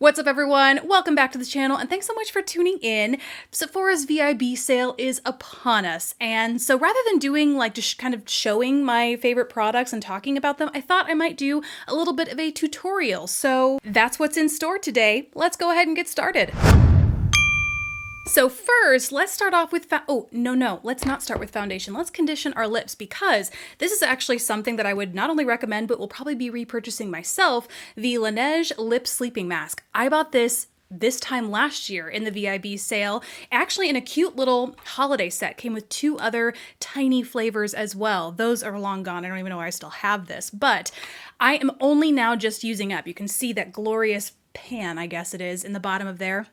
What's up everyone? Welcome back to the channel and thanks so much for tuning in. Sephora's VIB sale is upon us, and so rather than doing like just kind of showing my favorite products and talking about them, I thought I might do a little bit of a tutorial. So that's what's in store today. Let's go ahead and get started. So first, let's start off with, let's not start with foundation. Let's condition our lips, because this is actually something that I would not only recommend, but will probably be repurchasing myself, the Laneige Lip Sleeping Mask. I bought this time last year in the VIB sale, actually in a cute little holiday set. Came with 2 other tiny flavors as well. Those are long gone. I don't even know why I still have this, but I am only now just using up. You can see that glorious pan, I guess it is, in the bottom of there.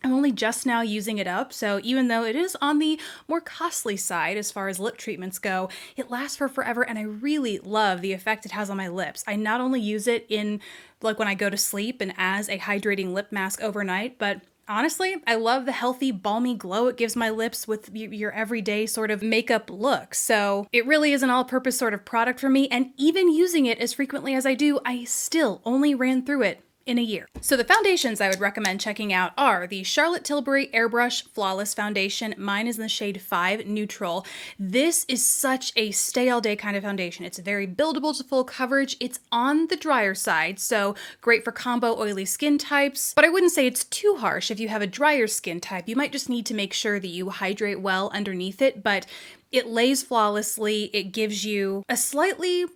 I'm only just now using it up, so even though it is on the more costly side as far as lip treatments go, it lasts for forever, and I really love the effect it has on my lips. I not only use it in, like, when I go to sleep and as a hydrating lip mask overnight, but honestly, I love the healthy, balmy glow it gives my lips with your everyday sort of makeup look. So it really is an all-purpose sort of product for me, and even using it as frequently as I do, I still only ran through it in a year. So the foundations I would recommend checking out are the Charlotte Tilbury Airbrush Flawless Foundation. Mine is in the shade 5 Neutral. This is such a stay all day kind of foundation. It's very buildable to full coverage. It's on the drier side, so great for combo oily skin types, but I wouldn't say it's too harsh. If you have a drier skin type, you might just need to make sure that you hydrate well underneath it, but it lays flawlessly. It gives you a slightly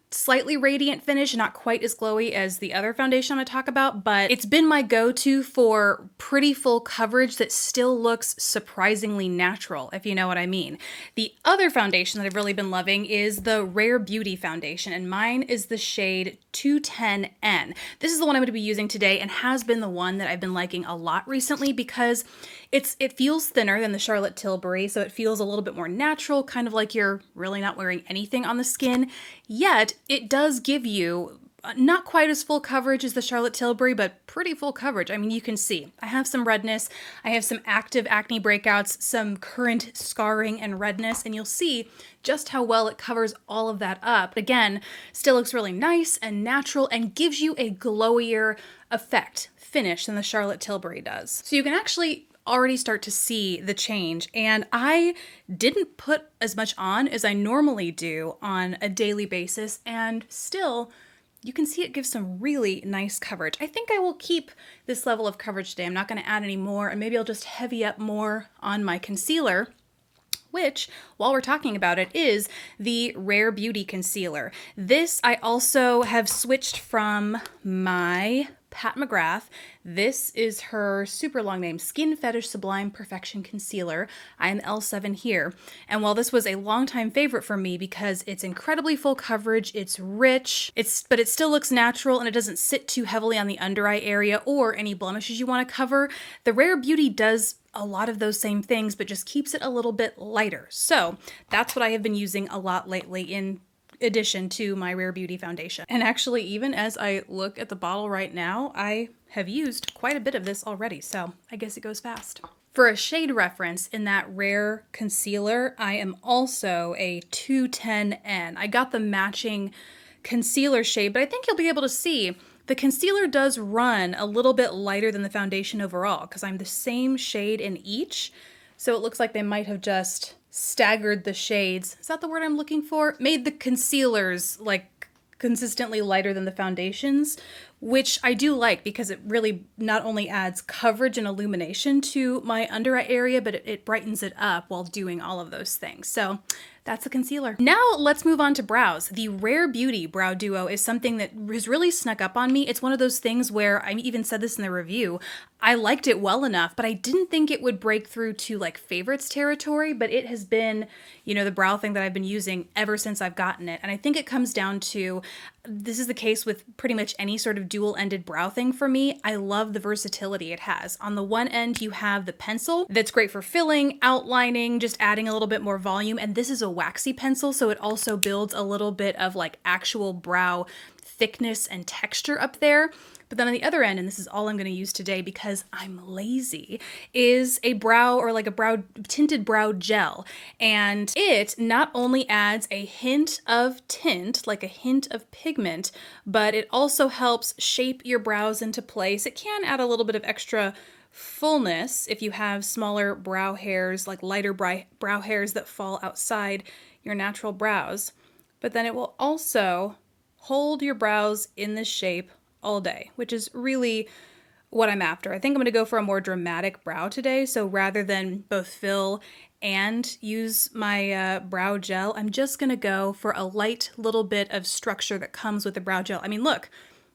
radiant finish, not quite as glowy as the other foundation I'm going to talk about, but it's been my go-to for pretty full coverage that still looks surprisingly natural, if you know what I mean. The other foundation that I've really been loving is the Rare Beauty foundation, and mine is the shade 210N. This is the one I'm going to be using today, and has been the one that I've been liking a lot recently because it feels thinner than the Charlotte Tilbury, so it feels a little bit more natural, kind of like you're really not wearing anything on the skin, yet it does give you not quite as full coverage as the Charlotte Tilbury, but pretty full coverage. I mean, you can see I have some redness, I have some active acne breakouts, some current scarring and redness, and you'll see just how well it covers all of that up. Again, still looks really nice and natural and gives you a glowier finish than the Charlotte Tilbury does. So you can actually already start to see the change, and I didn't put as much on as I normally do on a daily basis, and still you can see it gives some really nice coverage. I think I will keep this level of coverage today. I'm not going to add any more, and maybe I'll just heavy up more on my concealer, which, while we're talking about it, is the Rare Beauty concealer. This I also have switched from my Pat McGrath. This is her super long name, Skin Fetish Sublime Perfection Concealer. I am L7 here. And while this was a longtime favorite for me because it's incredibly full coverage, it's rich, but it still looks natural and it doesn't sit too heavily on the under eye area or any blemishes you want to cover, the Rare Beauty does a lot of those same things, but just keeps it a little bit lighter. So that's what I have been using a lot lately in addition to my Rare Beauty foundation. And actually, even as I look at the bottle right now, I have used quite a bit of this already, so I guess it goes fast. For a shade reference in that Rare concealer, I am also a 210N. I got the matching concealer shade, but I think you'll be able to see the concealer does run a little bit lighter than the foundation overall, because I'm the same shade in each, so it looks like they might have just staggered the shades. Is that the word I'm looking for? Made the concealers like consistently lighter than the foundations, which I do like because it really not only adds coverage and illumination to my under eye area, but it brightens it up while doing all of those things. So that's the concealer. Now let's move on to brows. The Rare Beauty Brow Duo is something that has really snuck up on me. It's one of those things where, I even said this in the review, I liked it well enough, but I didn't think it would break through to like favorites territory, but it has been, you know, the brow thing that I've been using ever since I've gotten it. And I think it comes down to, this is the case with pretty much any sort of dual-ended brow thing for me. I love the versatility it has. On the one end, you have the pencil that's great for filling, outlining, just adding a little bit more volume. And this is a waxy pencil, so it also builds a little bit of like actual brow thickness and texture up there. But then on the other end, and this is all I'm going to use today because I'm lazy, is a brow or like a brow tinted brow gel. And it not only adds a hint of tint, like a hint of pigment, but it also helps shape your brows into place. It can add a little bit of extra fullness if you have smaller brow hairs, like lighter brow hairs that fall outside your natural brows. But then it will also hold your brows in this shape all day, which is really what I'm after. I think I'm going to go for a more dramatic brow today. So rather than both fill and use my brow gel, I'm just going to go for a light little bit of structure that comes with the brow gel. I mean, look,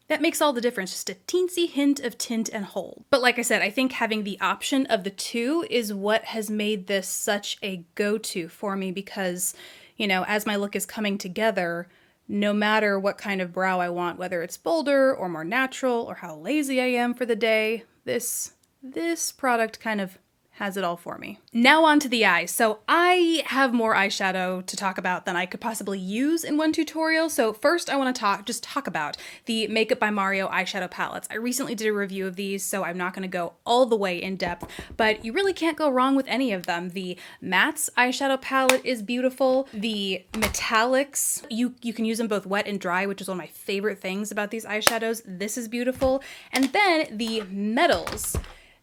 that makes all the difference, just a teensy hint of tint and hold. But like I said, I think having the option of the two is what has made this such a go-to for me because, you know, as my look is coming together, no matter what kind of brow I want, whether it's bolder or more natural or how lazy I am for the day, this product kind of has it all for me. Now on to the eyes. So I have more eyeshadow to talk about than I could possibly use in one tutorial. So first I want to just talk about the Makeup by Mario eyeshadow palettes. I recently did a review of these, so I'm not going to go all the way in depth, but you really can't go wrong with any of them. The Mattes eyeshadow palette is beautiful. The metallics, you can use them both wet and dry, which is one of my favorite things about these eyeshadows. This is beautiful. And then the metals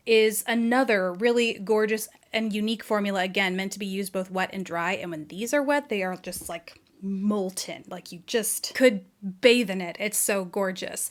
is another really gorgeous and unique formula, again, meant to be used both wet and dry. And when these are wet, they are just like molten, like you just could bathe in it. It's so gorgeous.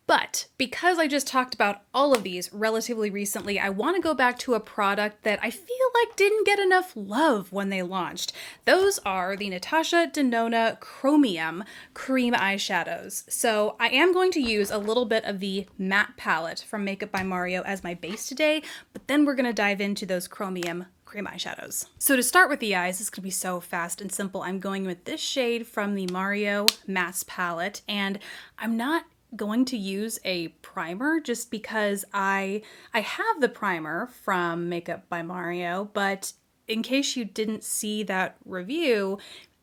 But because I just talked about all of these relatively recently, I want to go back to a product that I feel like didn't get enough love when they launched. Those are the Natasha Denona Chromium Cream Eyeshadows. So I am going to use a little bit of the matte palette from Makeup by Mario as my base today, but then we're going to dive into those Chromium cream eyeshadows. So to start with the eyes, this is going to be so fast and simple. I'm going with this shade from the Mario Mattes palette, and I'm not going to use a primer just because I have the primer from Makeup by Mario, but in case you didn't see that review,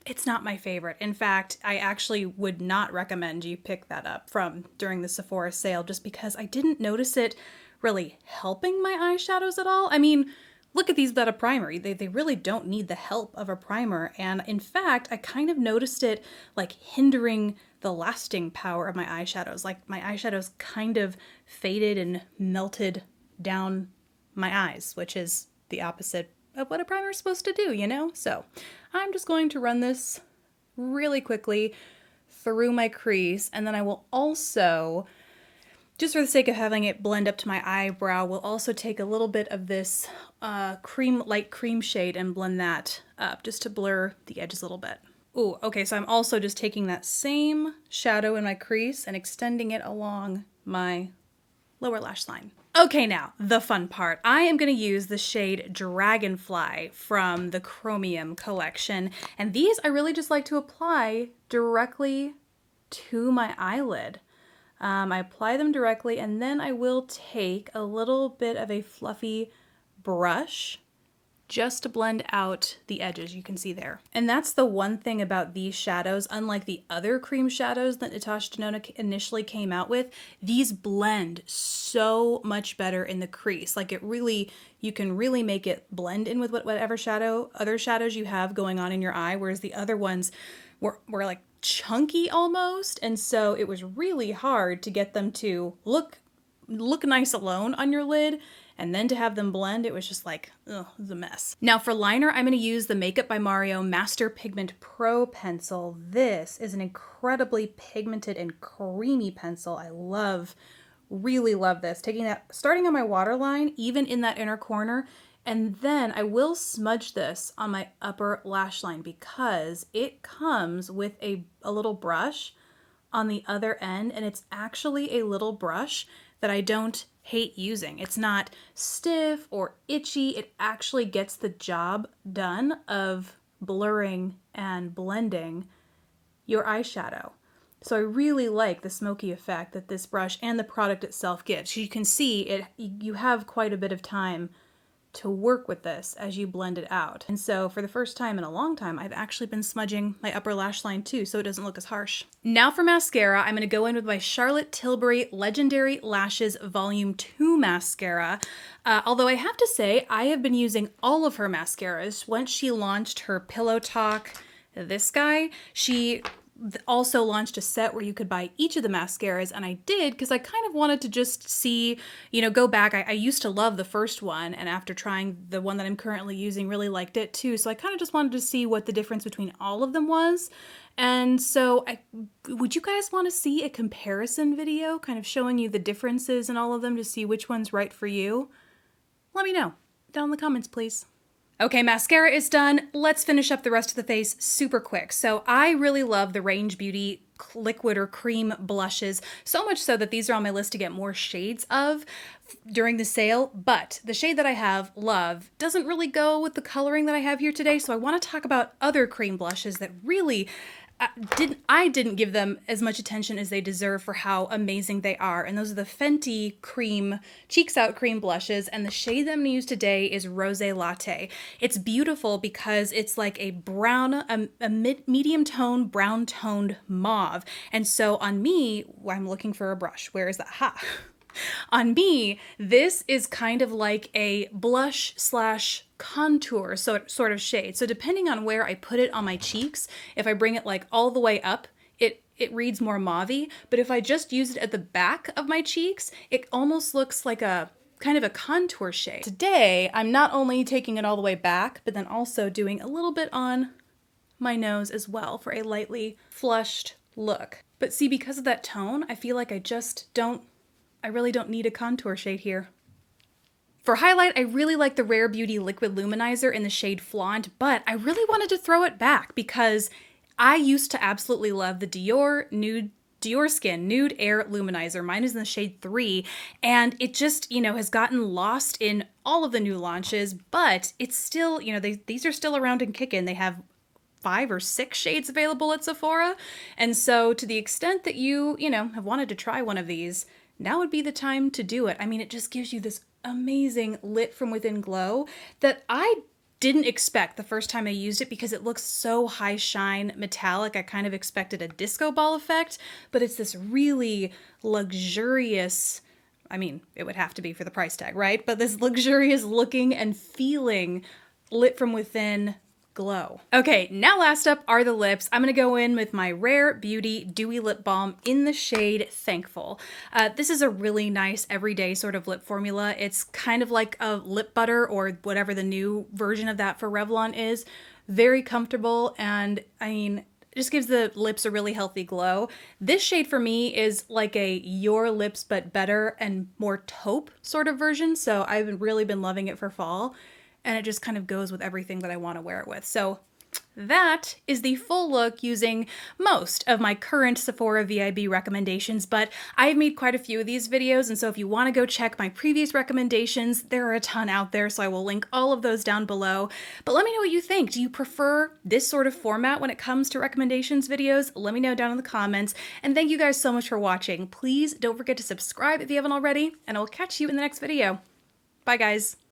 it's not my favorite. In fact, I actually would not recommend you pick that up from during the Sephora sale just because I didn't notice it really helping my eyeshadows at all. I mean, look at these without a primer. They really don't need the help of a primer. And in fact, I kind of noticed it like hindering the lasting power of my eyeshadows. Like my eyeshadows kind of faded and melted down my eyes, which is the opposite of what a primer is supposed to do, you know? So I'm just going to run this really quickly through my crease, and then I will also, just for the sake of having it blend up to my eyebrow, we'll also take a little bit of this light cream shade and blend that up just to blur the edges a little bit. Ooh, okay, so I'm also just taking that same shadow in my crease and extending it along my lower lash line. Okay, now, the fun part. I am going to use the shade Dragonfly from the Chromium collection, and these I really just like to apply directly to my eyelid. I apply them directly, and then I will take a little bit of a fluffy brush just to blend out the edges you can see there. And that's the one thing about these shadows, unlike the other cream shadows that Natasha Denona initially came out with, these blend so much better in the crease. Like you can really make it blend in with whatever other shadows you have going on in your eye, whereas the other ones were like chunky almost, and so it was really hard to get them to look nice alone on your lid, and then to have them blend, it was just like, ugh, it was a mess. Now for liner, I'm going to use the Makeup by Mario Master Pigment Pro pencil. This is an incredibly pigmented and creamy pencil. I really love this. Taking that, starting on my waterline, even in that inner corner, and then I will smudge this on my upper lash line because it comes with a little brush on the other end, and it's actually a little brush that I don't hate using. It's not stiff or itchy. It actually gets the job done of blurring and blending your eyeshadow. So I really like the smoky effect that this brush and the product itself gives. You can see it, you have quite a bit of time to work with this as you blend it out. And so for the first time in a long time, I've actually been smudging my upper lash line too, so it doesn't look as harsh. Now for mascara, I'm gonna go in with my Charlotte Tilbury Legendary Lashes Volume 2 mascara. Although I have to say, I have been using all of her mascaras. Once she launched her Pillow Talk, this guy, she also launched a set where you could buy each of the mascaras, and I did because I kind of wanted to just see, you know, go back. I used to love the first one, and after trying the one that I'm currently using, really liked it too. So I kind of just wanted to see what the difference between all of them was. And so would you guys want to see a comparison video kind of showing you the differences in all of them to see which one's right for you? Let me know down in the comments, please. Okay, mascara is done. Let's finish up the rest of the face super quick. So I really love the Range Beauty liquid or cream blushes, so much so that these are on my list to get more shades of during the sale, but the shade that I have, Love, doesn't really go with the coloring that I have here today, so I want to talk about other cream blushes that really I didn't give them as much attention as they deserve for how amazing they are. And those are the Fenty cream, Cheeks Out cream blushes. And the shade that I'm gonna use today is Rosé Latte. It's beautiful because it's like a brown, a medium tone, brown toned mauve. And so on me, I'm looking for a brush. Where is that? Ha! On me, this is kind of like a blush slash contour sort of shade. So depending on where I put it on my cheeks, if I bring it like all the way up, it reads more mauve-y, but if I just use it at the back of my cheeks, it almost looks like a kind of a contour shade. Today, I'm not only taking it all the way back, but then also doing a little bit on my nose as well for a lightly flushed look. But see, because of that tone, I feel like I really don't need a contour shade here. For highlight, I really like the Rare Beauty Liquid Luminizer in the shade Flaunt, but I really wanted to throw it back because I used to absolutely love the Dior Skin Nude Air Luminizer. Mine is in the shade 3, and it just, you know, has gotten lost in all of the new launches, but it's still, you know, these are still around and kicking. They have 5 or 6 shades available at Sephora, and so to the extent that you know, have wanted to try one of these, now would be the time to do it. I mean, it just gives you this amazing lit from within glow that I didn't expect the first time I used it because it looks so high shine metallic. I kind of expected a disco ball effect, but it's this really luxurious, I mean, it would have to be for the price tag, right? But this luxurious looking and feeling lit from within glow. Okay, now last up are the lips. I'm gonna go in with my Rare Beauty Dewy Lip Balm in the shade Thankful. This is a really nice everyday sort of lip formula. It's kind of like a lip butter or whatever the new version of that for Revlon is. Very comfortable, and I mean, it just gives the lips a really healthy glow. This shade for me is like a Your Lips But Better and more taupe sort of version, so I've really been loving it for fall. And it just kind of goes with everything that I want to wear it with. So that is the full look using most of my current Sephora VIB recommendations, but I've made quite a few of these videos, and so if you want to go check my previous recommendations, there are a ton out there, so I will link all of those down below. But let me know what you think. Do you prefer this sort of format when it comes to recommendations videos? Let me know down in the comments, and thank you guys so much for watching. Please don't forget to subscribe if you haven't already, and I will catch you in the next video. Bye, guys.